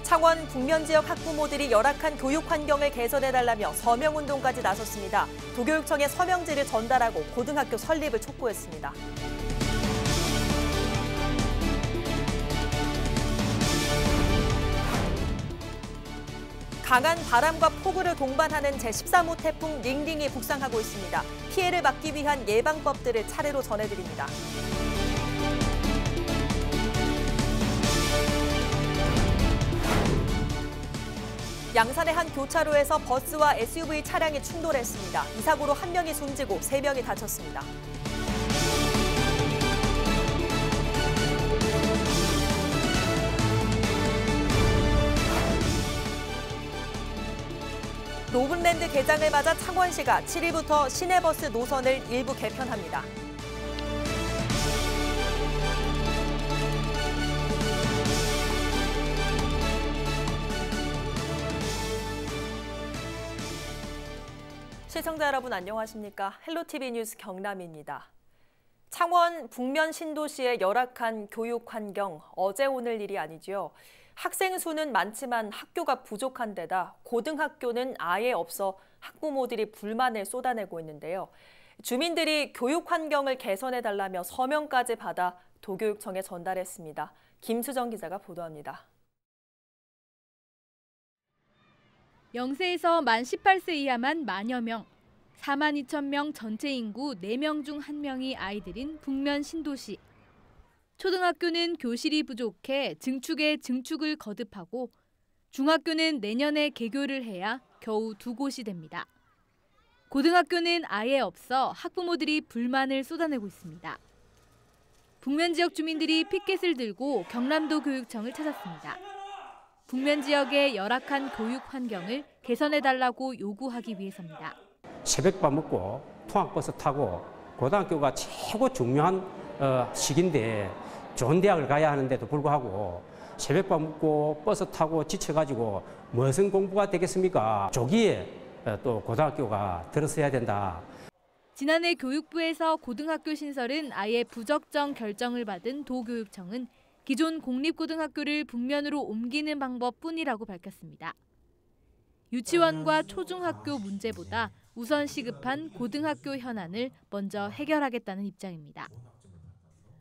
창원 북면 지역 학부모들이 열악한 교육 환경을 개선해달라며 서명운동까지 나섰습니다. 도교육청에 서명지를 전달하고 고등학교 설립을 촉구했습니다. 강한 바람과 폭우를 동반하는 제13호 태풍 링링이 북상하고 있습니다. 피해를 막기 위한 예방법들을 차례로 전해드립니다. 양산의 한 교차로에서 버스와 SUV 차량이 충돌했습니다. 이 사고로 1명이 숨지고 3명이 다쳤습니다. 로블랜드 개장을 맞아 창원시가 7일부터 시내버스 노선을 일부 개편합니다. 시청자 여러분 안녕하십니까? 헬로티비 뉴스 경남입니다. 창원 북면 신도시의 열악한 교육 환경, 어제 오늘 일이 아니죠. 학생 수는 많지만 학교가 부족한 데다 고등학교는 아예 없어 학부모들이 불만을 쏟아내고 있는데요. 주민들이 교육 환경을 개선해달라며 서명까지 받아 도교육청에 전달했습니다. 김수정 기자가 보도합니다. 0세에서 만 18세 이하만 만여 명, 4만 2천 명 전체 인구 4명 중 1명이 아이들인 북면 신도시. 초등학교는 교실이 부족해 증축에 증축을 거듭하고 중학교는 내년에 개교를 해야 겨우 2곳이 됩니다. 고등학교는 아예 없어 학부모들이 불만을 쏟아내고 있습니다. 북면 지역 주민들이 피켓을 들고 경남도 교육청을 찾았습니다. 북면 지역의 열악한 교육 환경을 개선해달라고 요구하기 위해서입니다. 새벽밥 먹고 통학버스 타고 고등학교가 최고 중요한 시기인데 좋은 대학을 가야 하는데도 불구하고 새벽밥 먹고 버스 타고 지쳐가지고 무슨 공부가 되겠습니까? 조기에 또 고등학교가 들어서야 된다. 지난해 교육부에서 고등학교 신설은 아예 부적정 결정을 받은 도교육청은 기존 공립고등학교를 북면으로 옮기는 방법뿐이라고 밝혔습니다. 유치원과 초중학교 문제보다 우선 시급한 고등학교 현안을 먼저 해결하겠다는 입장입니다.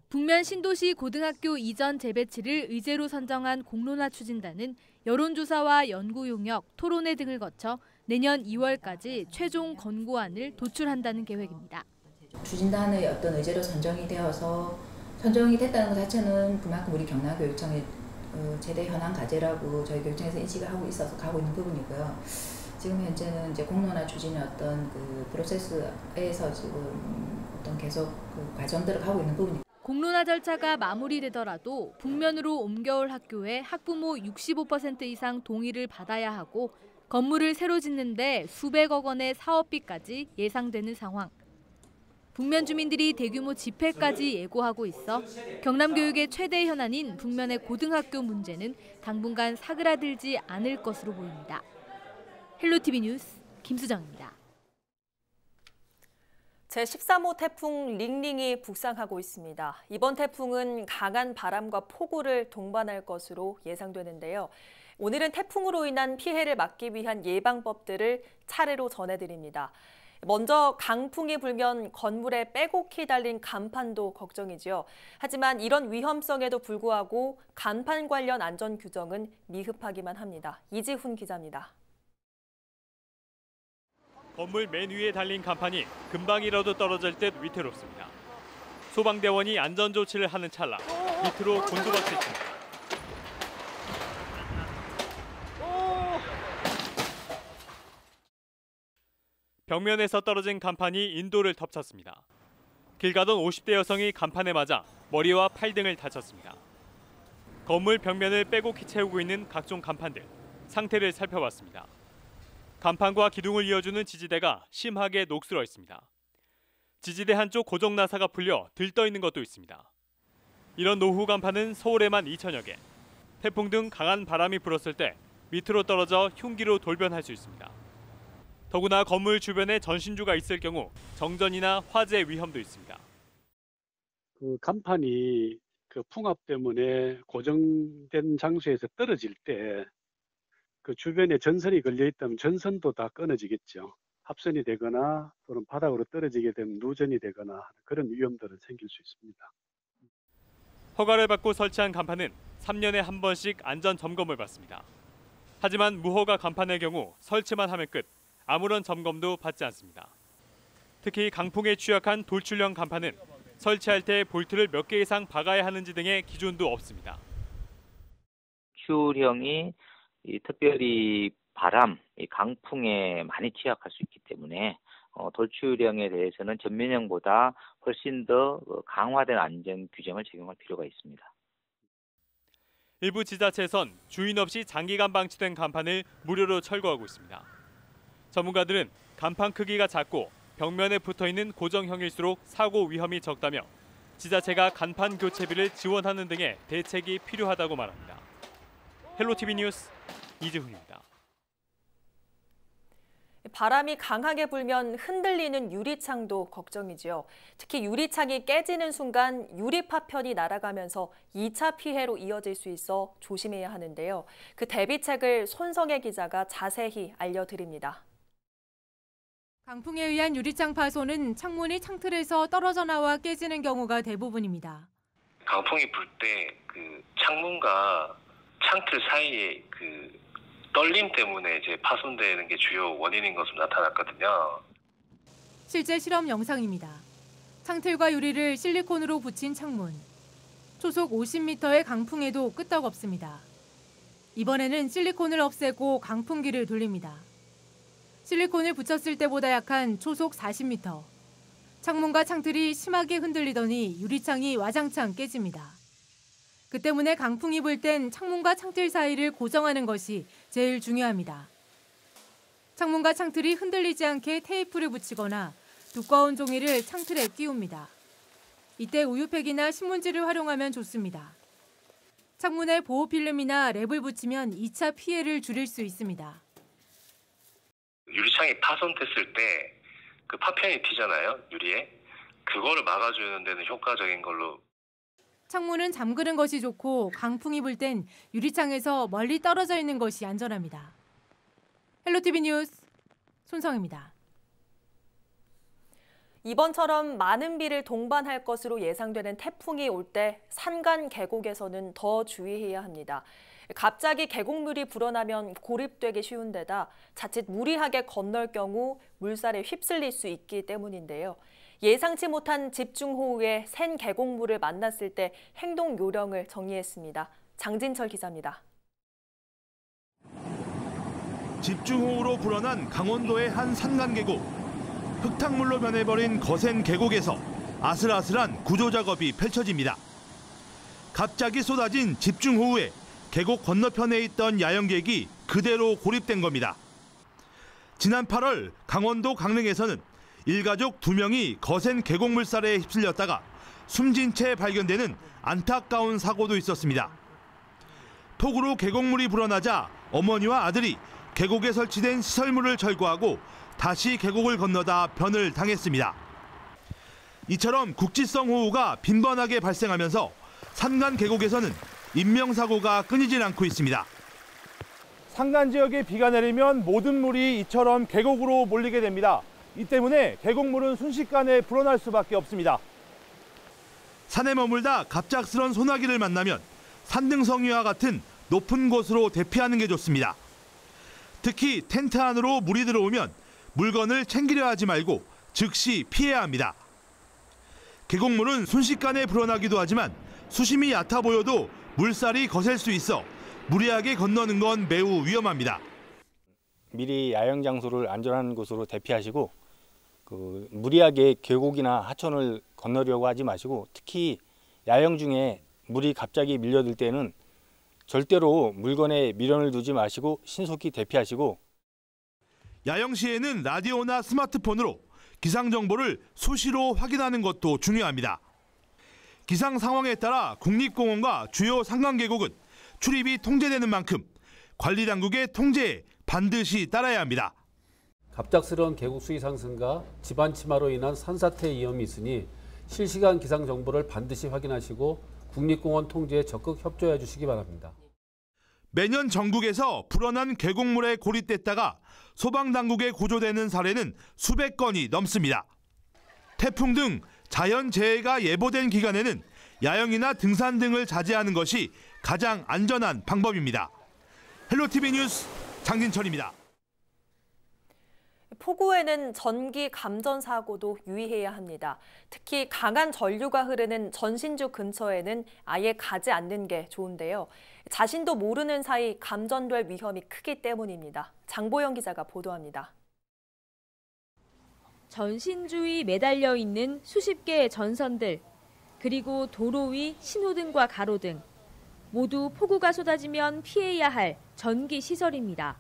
북면 신도시 고등학교 이전 재배치를 의제로 선정한 공론화 추진단은 여론조사와 연구 용역, 토론회 등을 거쳐 내년 2월까지 최종 권고안을 도출한다는 계획입니다. 추진단의 어떤 의제로 선정이 됐다는 것 자체는 그만큼 우리 경남교육청의 제대 현안 과제라고 저희 교육청에서 인식을 하고 있어서 가고 있는 부분이고요. 지금 현재는 이제 공론화 추진의 어떤 그 프로세스에서 지금 어떤 계속 그 과정들을 가고 있는 부분입니다. 공론화 절차가 마무리되더라도 북면으로 옮겨올 학교에 학부모 65% 이상 동의를 받아야 하고 건물을 새로 짓는데 수백억 원의 사업비까지 예상되는 상황. 북면 주민들이 대규모 집회까지 예고하고 있어 경남교육의 최대 현안인 북면의 고등학교 문제는 당분간 사그라들지 않을 것으로 보입니다. 헬로티비 뉴스 김수정입니다. 제13호 태풍 링링이 북상하고 있습니다. 이번 태풍은 강한 바람과 폭우를 동반할 것으로 예상되는데요. 오늘은 태풍으로 인한 피해를 막기 위한 예방법들을 차례로 전해드립니다. 먼저 강풍이 불면 건물에 빼곡히 달린 간판도 걱정이지요. 하지만 이런 위험성에도 불구하고 간판 관련 안전 규정은 미흡하기만 합니다. 이지훈 기자입니다. 건물 맨 위에 달린 간판이 금방이라도 떨어질 듯 위태롭습니다. 소방대원이 안전조치를 하는 찰나 밑으로 곤두박질칩니다. 벽면에서 떨어진 간판이 인도를 덮쳤습니다. 길 가던 50대 여성이 간판에 맞아 머리와 팔 등을 다쳤습니다. 건물 벽면을 빼곡히 채우고 있는 각종 간판들, 상태를 살펴봤습니다. 간판과 기둥을 이어주는 지지대가 심하게 녹슬어 있습니다. 지지대 한쪽 고정 나사가 풀려 들떠 있는 것도 있습니다. 이런 노후 간판은 서울에만 2천여 개. 태풍 등 강한 바람이 불었을 때 밑으로 떨어져 흉기로 돌변할 수 있습니다. 더구나 건물 주변에 전신주가 있을 경우 정전이나 화재 위험도 있습니다. 그 간판이 그 풍압 때문에 고정된 장소에서 떨어질 때 그 주변에 전선이 걸려 있다면 전선도 다 끊어지겠죠. 합선이 되거나 또는 바닥으로 떨어지게 되면 누전이 되거나 그런 위험들은 생길 수 있습니다. 허가를 받고 설치한 간판은 3년에 한 번씩 안전 점검을 받습니다. 하지만 무허가 간판의 경우 설치만 하면 끝, 아무런 점검도 받지 않습니다. 특히 강풍에 취약한 돌출형 간판은 설치할 때 볼트를 몇 개 이상 박아야 하는지 등의 기준도 없습니다. Q형이 특별히 바람, 강풍에 많이 취약할 수 있기 때문에 돌출형에 대해서는 전면형보다 훨씬 더 강화된 안전 규정을 적용할 필요가 있습니다. 일부 지자체에선 주인 없이 장기간 방치된 간판을 무료로 철거하고 있습니다. 전문가들은 간판 크기가 작고 벽면에 붙어있는 고정형일수록 사고 위험이 적다며 지자체가 간판 교체비를 지원하는 등의 대책이 필요하다고 말합니다. 헬로티비 뉴스 이지훈입니다. 바람이 강하게 불면 흔들리는 유리창도 걱정이지요. 특히 유리창이 깨지는 순간 유리 파편이 날아가면서 2차 피해로 이어질 수 있어 조심해야 하는데요. 그 대비책을 손성애 기자가 자세히 알려드립니다. 강풍에 의한 유리창 파손은 창문이 창틀에서 떨어져 나와 깨지는 경우가 대부분입니다. 강풍이 불 때 그 창문과 창틀 사이에 그 떨림 때문에 이제 파손되는 게 주요 원인인 것으로 나타났거든요. 실제 실험 영상입니다. 창틀과 유리를 실리콘으로 붙인 창문. 초속 50m의 강풍에도 끄떡없습니다. 이번에는 실리콘을 없애고 강풍기를 돌립니다. 실리콘을 붙였을 때보다 약한 초속 40m. 창문과 창틀이 심하게 흔들리더니 유리창이 와장창 깨집니다. 그 때문에 강풍이 불 땐 창문과 창틀 사이를 고정하는 것이 제일 중요합니다. 창문과 창틀이 흔들리지 않게 테이프를 붙이거나 두꺼운 종이를 창틀에 끼웁니다. 이때 우유팩이나 신문지를 활용하면 좋습니다. 창문에 보호필름이나 랩을 붙이면 2차 피해를 줄일 수 있습니다. 유리창이 파손됐을 때 그 파편이 튀잖아요, 유리에. 그거를 막아주는 데는 효과적인 걸로. 창문은 잠그는 것이 좋고 강풍이 불 땐 유리창에서 멀리 떨어져 있는 것이 안전합니다. 헬로티비 뉴스 손성입니다. 이번처럼 많은 비를 동반할 것으로 예상되는 태풍이 올 때 산간 계곡에서는 더 주의해야 합니다. 갑자기 계곡물이 불어나면 고립되기 쉬운 데다 자칫 무리하게 건널 경우 물살에 휩쓸릴 수 있기 때문인데요. 예상치 못한 집중호우에 샌 계곡물을 만났을 때 행동 요령을 정리했습니다. 장진철 기자입니다. 집중호우로 불어난 강원도의 한 산간계곡. 흙탕물로 변해버린 거센 계곡에서 아슬아슬한 구조작업이 펼쳐집니다. 갑자기 쏟아진 집중호우에 계곡 건너편에 있던 야영객이 그대로 고립된 겁니다. 지난 8월 강원도 강릉에서는 일가족 2명이 거센 계곡 물살에 휩쓸렸다가 숨진 채 발견되는 안타까운 사고도 있었습니다. 폭우로 계곡물이 불어나자 어머니와 아들이 계곡에 설치된 시설물을 철거하고 다시 계곡을 건너다 변을 당했습니다. 이처럼 국지성 호우가 빈번하게 발생하면서 산간 계곡에서는 인명사고가 끊이질 않고 있습니다. 산간 지역에 비가 내리면 모든 물이 이처럼 계곡으로 몰리게 됩니다. 이 때문에 계곡물은 순식간에 불어날 수밖에 없습니다. 산에 머물다 갑작스런 소나기를 만나면 산등성이와 같은 높은 곳으로 대피하는 게 좋습니다. 특히 텐트 안으로 물이 들어오면 물건을 챙기려 하지 말고 즉시 피해야 합니다. 계곡물은 순식간에 불어나기도 하지만 수심이 얕아 보여도 물살이 거셀 수 있어 무리하게 건너는 건 매우 위험합니다. 미리 야영 장소를 안전한 곳으로 대피하시고 무리하게 계곡이나 하천을 건너려고 하지 마시고 특히 야영 중에 물이 갑자기 밀려들 때는 절대로 물건에 미련을 두지 마시고 신속히 대피하시고 야영 시에는 라디오나 스마트폰으로 기상 정보를 수시로 확인하는 것도 중요합니다. 기상 상황에 따라 국립공원과 주요 산간계곡은 출입이 통제되는 만큼 관리당국의 통제에 반드시 따라야 합니다. 갑작스러운 계곡 수위 상승과 지반 침하로 인한 산사태 위험이 있으니 실시간 기상 정보를 반드시 확인하시고 국립공원 통제에 적극 협조해 주시기 바랍니다. 매년 전국에서 불어난 계곡물에 고립됐다가 소방당국에 구조되는 사례는 수백 건이 넘습니다. 태풍 등 자연재해가 예보된 기간에는 야영이나 등산 등을 자제하는 것이 가장 안전한 방법입니다. 헬로티비 뉴스 장진철입니다. 폭우에는 전기 감전 사고도 유의해야 합니다. 특히 강한 전류가 흐르는 전신주 근처에는 아예 가지 않는 게 좋은데요. 자신도 모르는 사이 감전될 위험이 크기 때문입니다. 장보영 기자가 보도합니다. 전신주에 매달려 있는 수십 개의 전선들, 그리고 도로 위 신호등과 가로등, 모두 폭우가 쏟아지면 피해야 할 전기 시설입니다.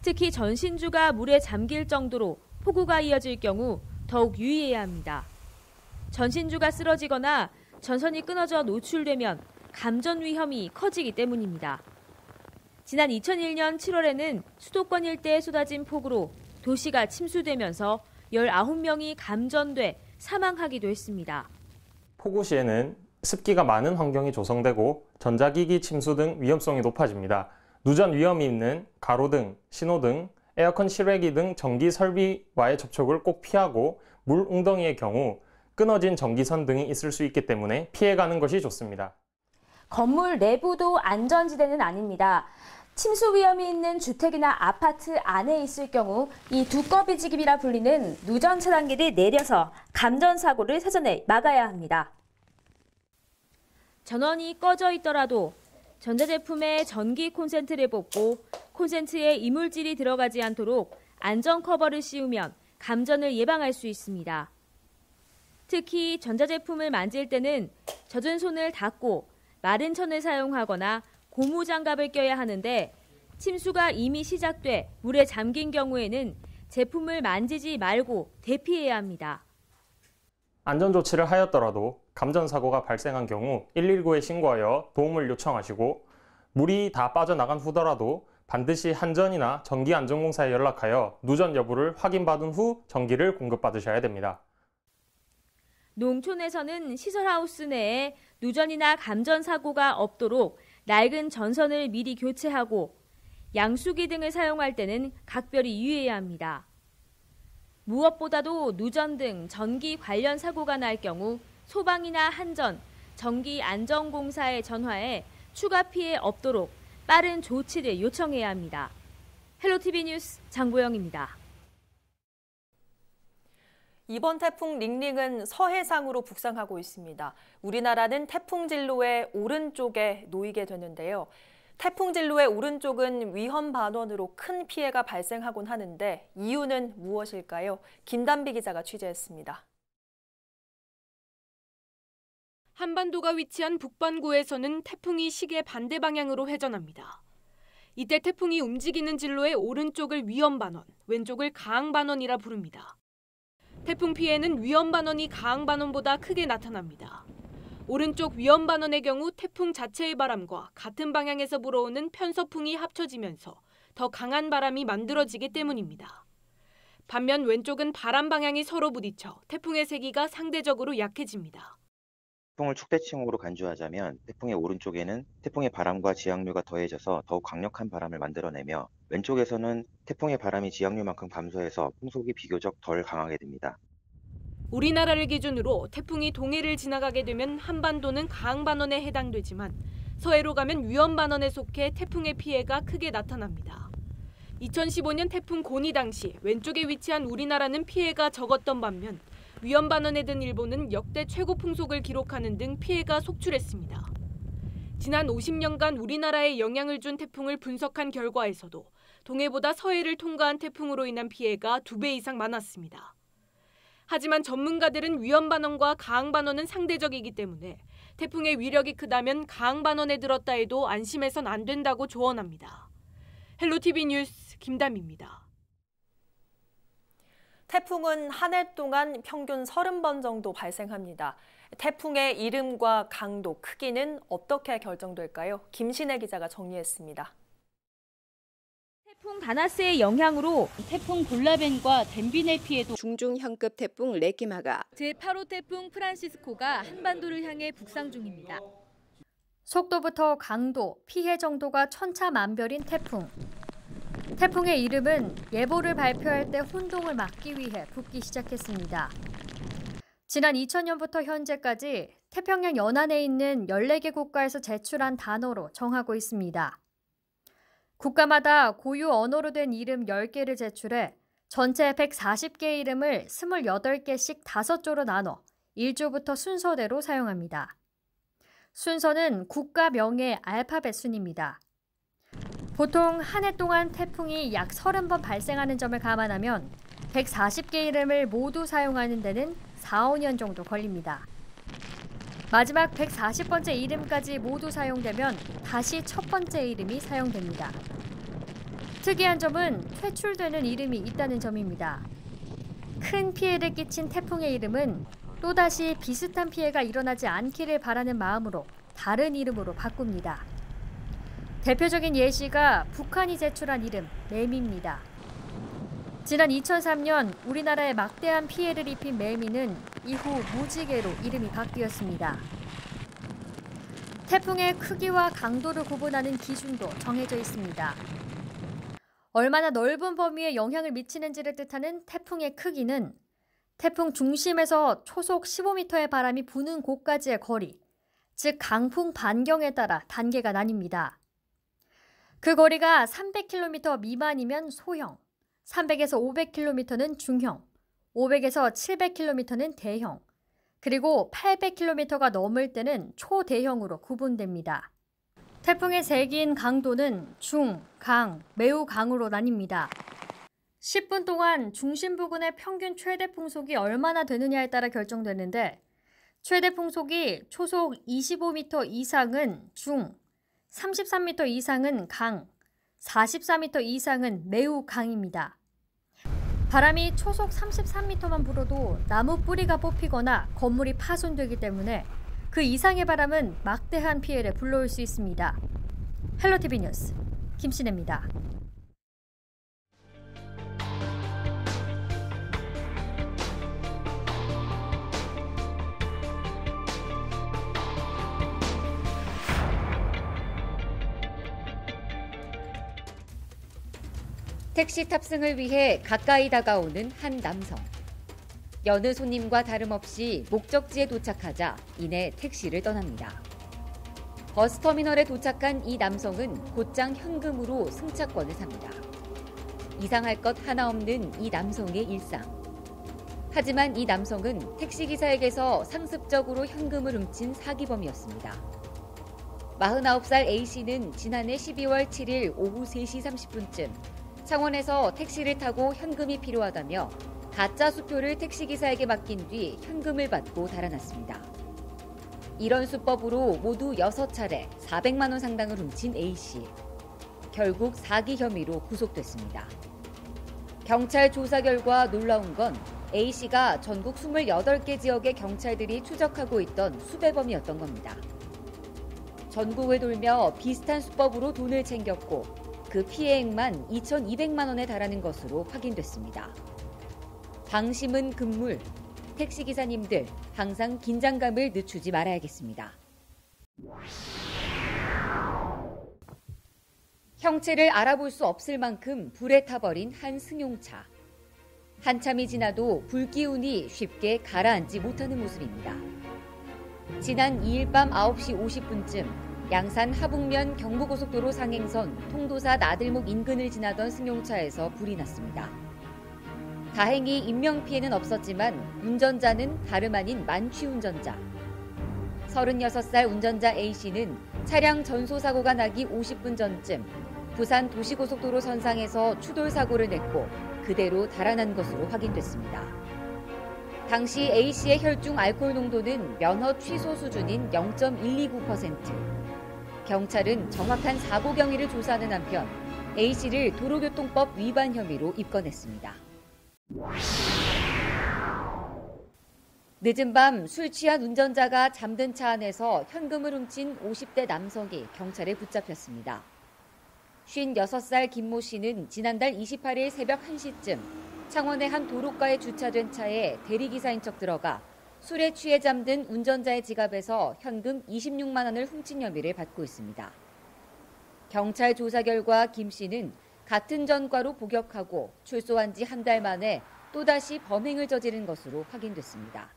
특히 전신주가 물에 잠길 정도로 폭우가 이어질 경우 더욱 유의해야 합니다. 전신주가 쓰러지거나 전선이 끊어져 노출되면 감전 위험이 커지기 때문입니다. 지난 2001년 7월에는 수도권 일대에 쏟아진 폭우로 도시가 침수되면서 19명이 감전돼 사망하기도 했습니다. 폭우 시에는 습기가 많은 환경이 조성되고 전자기기 침수 등 위험성이 높아집니다. 누전 위험이 있는 가로등, 신호등, 에어컨 실외기 등 전기 설비와의 접촉을 꼭 피하고 물 웅덩이의 경우 끊어진 전기선 등이 있을 수 있기 때문에 피해가는 것이 좋습니다. 건물 내부도 안전지대는 아닙니다. 침수 위험이 있는 주택이나 아파트 안에 있을 경우 이 두꺼비 지깁이라 불리는 누전 차단기를 내려서 감전 사고를 사전에 막아야 합니다. 전원이 꺼져 있더라도 전자제품에 전기 콘센트를 뽑고 콘센트에 이물질이 들어가지 않도록 안전 커버를 씌우면 감전을 예방할 수 있습니다. 특히 전자제품을 만질 때는 젖은 손을 닦고 마른 천을 사용하거나 고무장갑을 껴야 하는데 침수가 이미 시작돼 물에 잠긴 경우에는 제품을 만지지 말고 대피해야 합니다. 안전조치를 하였더라도 감전사고가 발생한 경우 119에 신고하여 도움을 요청하시고 물이 다 빠져나간 후더라도 반드시 한전이나 전기안전공사에 연락하여 누전 여부를 확인받은 후 전기를 공급받으셔야 됩니다. 농촌에서는 시설하우스 내에 누전이나 감전 사고가 없도록 낡은 전선을 미리 교체하고 양수기 등을 사용할 때는 각별히 유의해야 합니다. 무엇보다도 누전 등 전기 관련 사고가 날 경우 소방이나 한전, 전기안전공사에 전화해 추가 피해 없도록 빠른 조치를 요청해야 합니다. 헬로티비 뉴스 장보영입니다. 이번 태풍 링링은 서해상으로 북상하고 있습니다. 우리나라는 태풍 진로의 오른쪽에 놓이게 되는데요. 태풍 진로의 오른쪽은 위험 반원으로 큰 피해가 발생하곤 하는데 이유는 무엇일까요? 김단비 기자가 취재했습니다. 한반도가 위치한 북반구에서는 태풍이 시계 반대 방향으로 회전합니다. 이때 태풍이 움직이는 진로의 오른쪽을 위험 반원, 왼쪽을 강항 반원이라 부릅니다. 태풍 피해는 위험 반원이 강항 반원보다 크게 나타납니다. 오른쪽 위험 반원의 경우 태풍 자체의 바람과 같은 방향에서 불어오는 편서풍이 합쳐지면서 더 강한 바람이 만들어지기 때문입니다. 반면 왼쪽은 바람 방향이 서로 부딪혀 태풍의 세기가 상대적으로 약해집니다. 태풍을 축대칭으로 간주하자면 태풍의 오른쪽에는 태풍의 바람과 지향류가 더해져서 더욱 강력한 바람을 만들어내며 왼쪽에서는 태풍의 바람이 지향류만큼 감소해서 풍속이 비교적 덜 강하게 됩니다. 우리나라를 기준으로 태풍이 동해를 지나가게 되면 한반도는 강항 반원에 해당되지만 서해로 가면 위험 반원에 속해 태풍의 피해가 크게 나타납니다. 2015년 태풍 고니 당시 왼쪽에 위치한 우리나라는 피해가 적었던 반면 위험 반원에 든 일본은 역대 최고 풍속을 기록하는 등 피해가 속출했습니다. 지난 50년간 우리나라에 영향을 준 태풍을 분석한 결과에서도 동해보다 서해를 통과한 태풍으로 인한 피해가 2배 이상 많았습니다. 하지만 전문가들은 위험 반원과 강항 반원은 상대적이기 때문에 태풍의 위력이 크다면 강항 반원에 들었다 해도 안심해선 안 된다고 조언합니다. 헬로티비 뉴스 김담입니다. 태풍은 한 해 동안 평균 30번 정도 발생합니다. 태풍의 이름과 강도, 크기는 어떻게 결정될까요? 김신혜 기자가 정리했습니다. 태풍 다나스의 영향으로 태풍 볼라벤과 덴빈의 피해도 중중형급 태풍 레키마가 제8호 태풍 프란시스코가 한반도를 향해 북상 중입니다. 속도부터 강도, 피해 정도가 천차만별인 태풍. 태풍의 이름은 예보를 발표할 때 혼동을 막기 위해 붙기 시작했습니다. 지난 2000년부터 현재까지 태평양 연안에 있는 14개 국가에서 제출한 단어로 정하고 있습니다. 국가마다 고유 언어로 된 이름 10개를 제출해 전체 140개의 이름을 28개씩 5조로 나눠 1조부터 순서대로 사용합니다. 순서는 국가명의 알파벳 순입니다. 보통 한 해 동안 태풍이 약 30번 발생하는 점을 감안하면 140개 이름을 모두 사용하는 데는 4, 5년 정도 걸립니다. 마지막 140번째 이름까지 모두 사용되면 다시 첫 번째 이름이 사용됩니다. 특이한 점은 퇴출되는 이름이 있다는 점입니다. 큰 피해를 끼친 태풍의 이름은 또다시 비슷한 피해가 일어나지 않기를 바라는 마음으로 다른 이름으로 바꿉니다. 대표적인 예시가 북한이 제출한 이름 매미입니다. 지난 2003년 우리나라에 막대한 피해를 입힌 매미는 이후 무지개로 이름이 바뀌었습니다. 태풍의 크기와 강도를 구분하는 기준도 정해져 있습니다. 얼마나 넓은 범위에 영향을 미치는지를 뜻하는 태풍의 크기는 태풍 중심에서 초속 15m의 바람이 부는 곳까지의 거리, 즉 강풍 반경에 따라 단계가 나뉩니다. 그 거리가 300km 미만이면 소형, 300에서 500km는 중형, 500에서 700km는 대형, 그리고 800km가 넘을 때는 초대형으로 구분됩니다. 태풍의 세기인 강도는 중, 강, 매우 강으로 나뉩니다. 10분 동안 중심 부근의 평균 최대 풍속이 얼마나 되느냐에 따라 결정되는데 최대 풍속이 초속 25m 이상은 중, 33m 이상은 강, 44m 이상은 매우 강입니다. 바람이 초속 33m만 불어도 나무 뿌리가 뽑히거나 건물이 파손되기 때문에 그 이상의 바람은 막대한 피해를 불러올 수 있습니다. 헬로티비 뉴스 김신혜입니다. 택시 탑승을 위해 가까이 다가오는 한 남성. 여느 손님과 다름없이 목적지에 도착하자 이내 택시를 떠납니다. 버스터미널에 도착한 이 남성은 곧장 현금으로 승차권을 삽니다. 이상할 것 하나 없는 이 남성의 일상. 하지만 이 남성은 택시기사에게서 상습적으로 현금을 훔친 사기범이었습니다. 49살 A씨는 지난해 12월 7일 오후 3시 30분쯤 창원에서 택시를 타고 현금이 필요하다며 가짜 수표를 택시기사에게 맡긴 뒤 현금을 받고 달아났습니다. 이런 수법으로 모두 6차례 400만 원 상당을 훔친 A씨. 결국 사기 혐의로 구속됐습니다. 경찰 조사 결과 놀라운 건 A씨가 전국 28개 지역의 경찰들이 추적하고 있던 수배범이었던 겁니다. 전국을 돌며 비슷한 수법으로 돈을 챙겼고 그 피해액만 2,200만 원에 달하는 것으로 확인됐습니다. 방심은 금물. 택시기사님들 항상 긴장감을 늦추지 말아야겠습니다. 형체를 알아볼 수 없을 만큼 불에 타버린 한 승용차. 한참이 지나도 불기운이 쉽게 가라앉지 못하는 모습입니다. 지난 2일 밤 9시 50분쯤 양산 하북면 경부고속도로 상행선 통도사 나들목 인근을 지나던 승용차에서 불이 났습니다. 다행히 인명피해는 없었지만 운전자는 다름 아닌 만취 운전자. 36살 운전자 A씨는 차량 전소사고가 나기 50분 전쯤 부산 도시고속도로 선상에서 추돌사고를 냈고 그대로 달아난 것으로 확인됐습니다. 당시 A씨의 혈중 알코올 농도는 면허 취소 수준인 0.129%. 경찰은 정확한 사고 경위를 조사하는 한편 A씨를 도로교통법 위반 혐의로 입건했습니다. 늦은 밤 술 취한 운전자가 잠든 차 안에서 현금을 훔친 50대 남성이 경찰에 붙잡혔습니다. 56살 김모 씨는 지난달 28일 새벽 1시쯤 창원의 한 도로가에 주차된 차에 대리기사인 척 들어가 술에 취해 잠든 운전자의 지갑에서 현금 26만 원을 훔친 혐의를 받고 있습니다. 경찰 조사 결과 김 씨는 같은 전과로 복역하고 출소한 지 한 달 만에 또다시 범행을 저지른 것으로 확인됐습니다.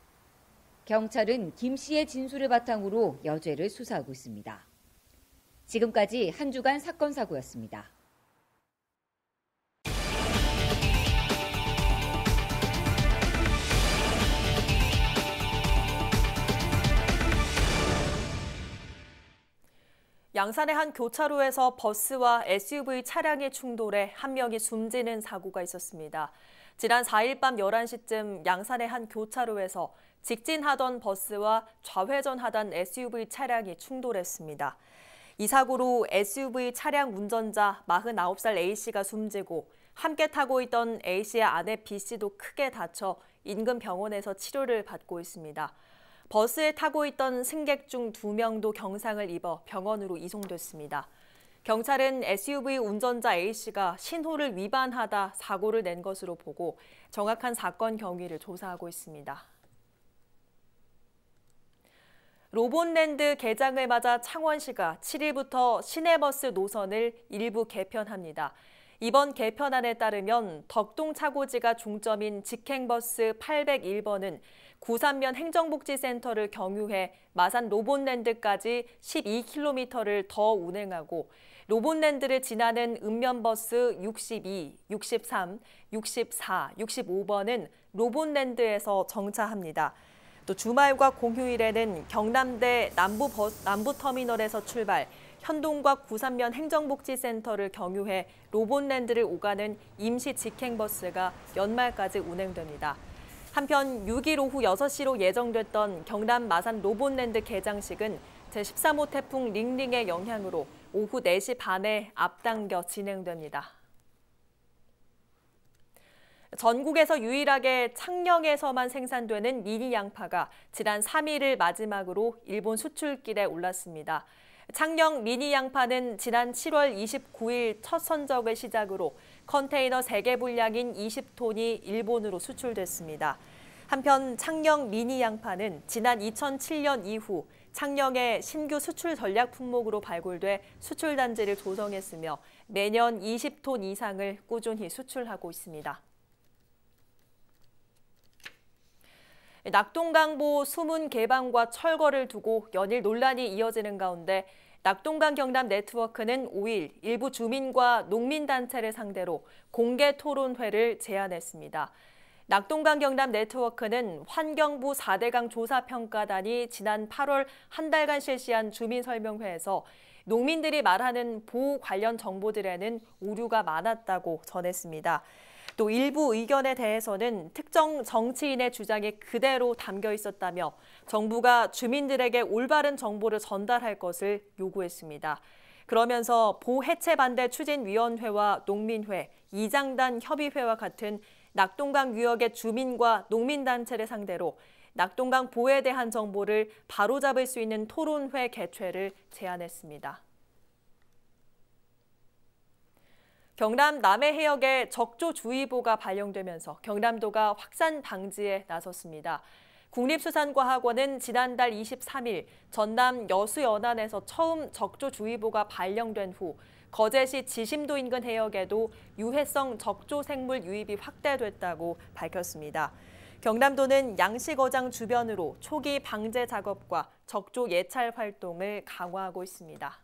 경찰은 김 씨의 진술을 바탕으로 여죄를 수사하고 있습니다. 지금까지 한 주간 사건 사고였습니다. 양산의 한 교차로에서 버스와 SUV 차량이 충돌해 한 명이 숨지는 사고가 있었습니다. 지난 4일 밤 11시쯤 양산의 한 교차로에서 직진하던 버스와 좌회전하던 SUV 차량이 충돌했습니다. 이 사고로 SUV 차량 운전자 49살 A씨가 숨지고 함께 타고 있던 A씨의 아내 B씨도 크게 다쳐 인근 병원에서 치료를 받고 있습니다. 버스에 타고 있던 승객 중 2명도 경상을 입어 병원으로 이송됐습니다. 경찰은 SUV 운전자 A씨가 신호를 위반하다 사고를 낸 것으로 보고 정확한 사건 경위를 조사하고 있습니다. 로봇랜드 개장을 맞아 창원시가 7일부터 시내버스 노선을 일부 개편합니다. 이번 개편안에 따르면 덕동차고지가 중점인 직행버스 801번은 구산면 행정복지센터를 경유해 마산 로봇랜드까지 12km를 더 운행하고 로봇랜드를 지나는 읍면버스 62, 63, 64, 65번은 로봇랜드에서 정차합니다. 또 주말과 공휴일에는 경남대 남부터미널에서 출발, 현동과 구산면 행정복지센터를 경유해 로봇랜드를 오가는 임시 직행버스가 연말까지 운행됩니다. 한편 6일 오후 6시로 예정됐던 경남 마산 로봇랜드 개장식은 제13호 태풍 링링의 영향으로 오후 4시 반에 앞당겨 진행됩니다. 전국에서 유일하게 창녕에서만 생산되는 미니 양파가 지난 3일을 마지막으로 일본 수출길에 올랐습니다. 창녕 미니 양파는 지난 7월 29일 첫 선적을 시작으로 컨테이너 3개 분량인 20톤이 일본으로 수출됐습니다. 한편 창녕 미니 양파는 지난 2007년 이후 창녕의 신규 수출 전략 품목으로 발굴돼 수출 단지를 조성했으며 매년 20톤 이상을 꾸준히 수출하고 있습니다. 낙동강보 수문 개방과 철거를 두고 연일 논란이 이어지는 가운데 낙동강 경남 네트워크는 5일 일부 주민과 농민단체를 상대로 공개 토론회를 제안했습니다. 낙동강 경남 네트워크는 환경부 4대강 조사평가단이 지난 8월 한 달간 실시한 주민설명회에서 농민들이 말하는 보호 관련 정보들에는 오류가 많았다고 전했습니다. 또 일부 의견에 대해서는 특정 정치인의 주장이 그대로 담겨 있었다며 정부가 주민들에게 올바른 정보를 전달할 것을 요구했습니다. 그러면서 보해체 반대 추진위원회와 농민회, 이장단 협의회와 같은 낙동강 유역의 주민과 농민단체를 상대로 낙동강 보호에 대한 정보를 바로잡을 수 있는 토론회 개최를 제안했습니다. 경남 남해 해역에 적조주의보가 발령되면서 경남도가 확산 방지에 나섰습니다. 국립수산과학원은 지난달 23일 전남 여수연안에서 처음 적조주의보가 발령된 후 거제시 지심도 인근 해역에도 유해성 적조생물 유입이 확대됐다고 밝혔습니다. 경남도는 양식어장 주변으로 초기 방제 작업과 적조 예찰 활동을 강화하고 있습니다.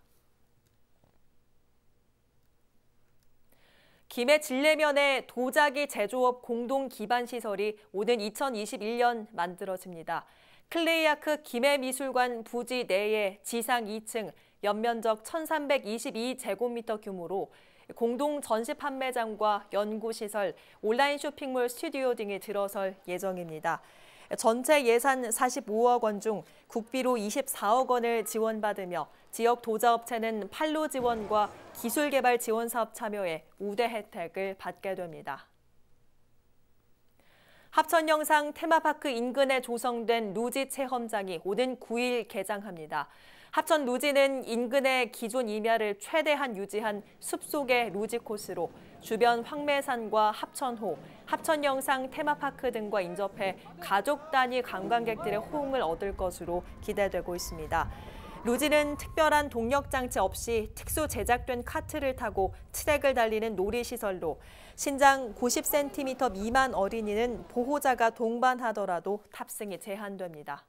김해 진례면에 도자기 제조업 공동 기반 시설이 오는 2021년 만들어집니다. 클레이아크 김해미술관 부지 내에 지상 2층, 연면적 1,322제곱미터 규모로 공동 전시 판매장과 연구시설, 온라인 쇼핑몰 스튜디오 등이 들어설 예정입니다. 전체 예산 45억 원 중 국비로 24억 원을 지원받으며 지역 도자업체는 판로 지원과 기술개발 지원 사업 참여에 우대 혜택을 받게 됩니다. 합천영상 테마파크 인근에 조성된 루지 체험장이 오는 9일 개장합니다. 합천 루지는 인근의 기존 임야를 최대한 유지한 숲속의 루지 코스로 주변 황매산과 합천호, 합천영상 테마파크 등과 인접해 가족 단위 관광객들의 호응을 얻을 것으로 기대되고 있습니다. 루지는 특별한 동력장치 없이 특수 제작된 카트를 타고 트랙을 달리는 놀이시설로 신장 90cm 미만 어린이는 보호자가 동반하더라도 탑승이 제한됩니다.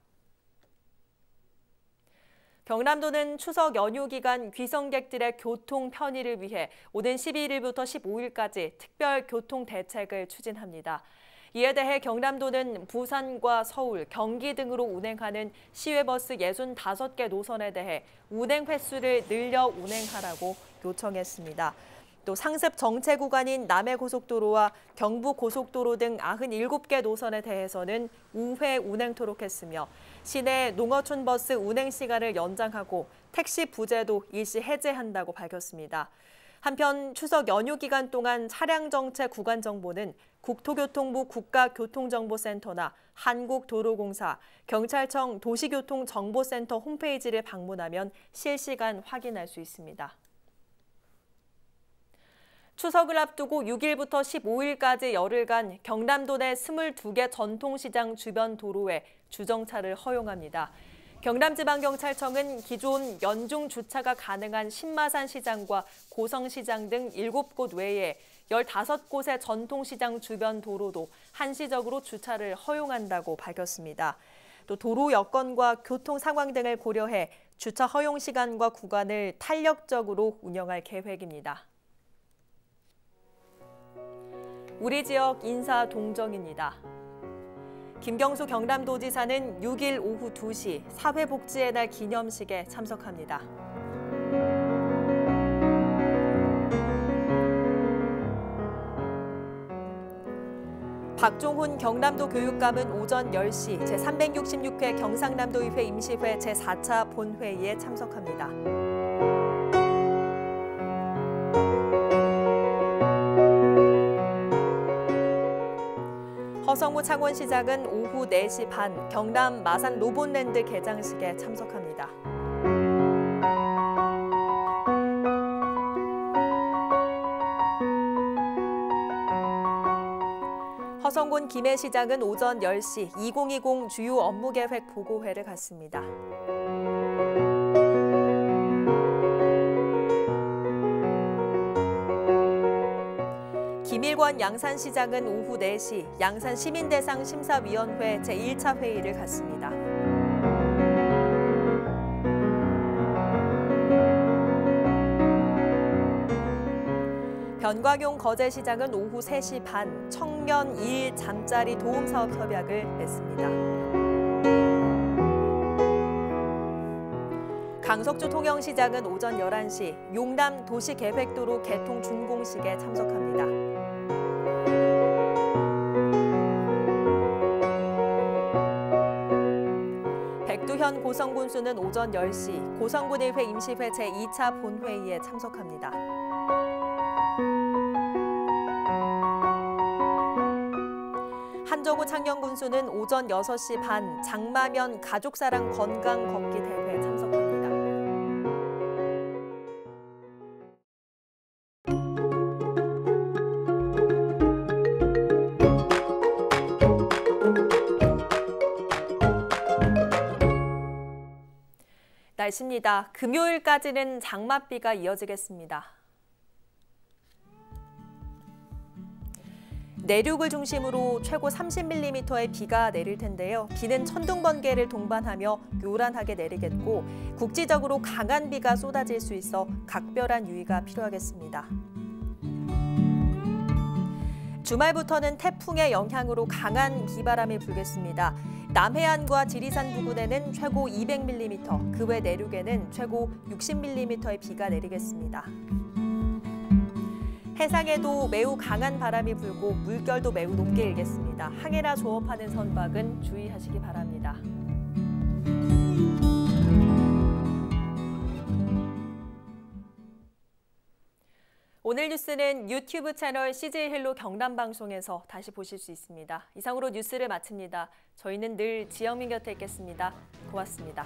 경남도는 추석 연휴 기간 귀성객들의 교통 편의를 위해 오는 11일부터 15일까지 특별 교통 대책을 추진합니다. 이에 대해 경남도는 부산과 서울, 경기 등으로 운행하는 시외버스 65개 노선에 대해 운행 횟수를 늘려 운행하라고 요청했습니다. 또 상습 정체 구간인 남해고속도로와 경부고속도로 등 97개 노선에 대해서는 우회 운행토록 했으며 시내 농어촌 버스 운행 시간을 연장하고 택시 부재도 일시 해제한다고 밝혔습니다. 한편 추석 연휴 기간 동안 차량 정체 구간 정보는 국토교통부 국가교통정보센터나 한국도로공사, 경찰청 도시교통정보센터 홈페이지를 방문하면 실시간 확인할 수 있습니다. 추석을 앞두고 6일부터 15일까지 열흘간 경남도 내 22개 전통시장 주변 도로에 주정차를 허용합니다. 경남지방경찰청은 기존 연중 주차가 가능한 신마산 시장과 고성시장 등 7곳 외에 15곳의 전통시장 주변 도로도 한시적으로 주차를 허용한다고 밝혔습니다. 또 도로 여건과 교통 상황 등을 고려해 주차 허용 시간과 구간을 탄력적으로 운영할 계획입니다. 우리 지역 인사 동정입니다. 김경수 경남도지사는 6일 오후 2시 사회복지의 날 기념식에 참석합니다. 박종훈 경남도 교육감은 오전 10시 제366회 경상남도의회 임시회 제4차 본회의에 참석합니다. 허성무 창원시장은 오후 4시 반 경남 마산 로봇랜드 개장식에 참석합니다. 허성곤 김해시장은 오전 10시 2020 주요 업무계획 보고회를 갖습니다. 김일권 양산시장은 오후 4시 양산시민대상 심사위원회 제1차 회의를 갖습니다. 변광용 거제시장은 오후 3시 반 청년 2일 잠자리 도움사업 협약을 맺습니다. 강석주 통영시장은 오전 11시 용남 도시계획도로 개통 준공식에 참석합니다. 백두현 고성군수는 오전 10시 고성군의회 임시회 제2차 본회의에 참석합니다. 한정우 창녕군수는 오전 6시 반 장마면 가족사랑 건강 걷기 대회에 참석합니다. 날씨입니다. 금요일까지는 장맛비가 이어지겠습니다. 내륙을 중심으로 최고 30mm의 비가 내릴 텐데요. 비는 천둥, 번개를 동반하며 요란하게 내리겠고 국지적으로 강한 비가 쏟아질 수 있어 각별한 유의가 필요하겠습니다. 주말부터는 태풍의 영향으로 강한 비바람이 불겠습니다. 남해안과 지리산 부근에는 최고 200mm, 그 외 내륙에는 최고 60mm의 비가 내리겠습니다. 해상에도 매우 강한 바람이 불고 물결도 매우 높게 일겠습니다. 항해나 조업하는 선박은 주의하시기 바랍니다. 오늘 뉴스는 유튜브 채널 CJ 헬로 경남방송에서 다시 보실 수 있습니다. 이상으로 뉴스를 마칩니다. 저희는 늘 지영민 곁에 있겠습니다. 고맙습니다.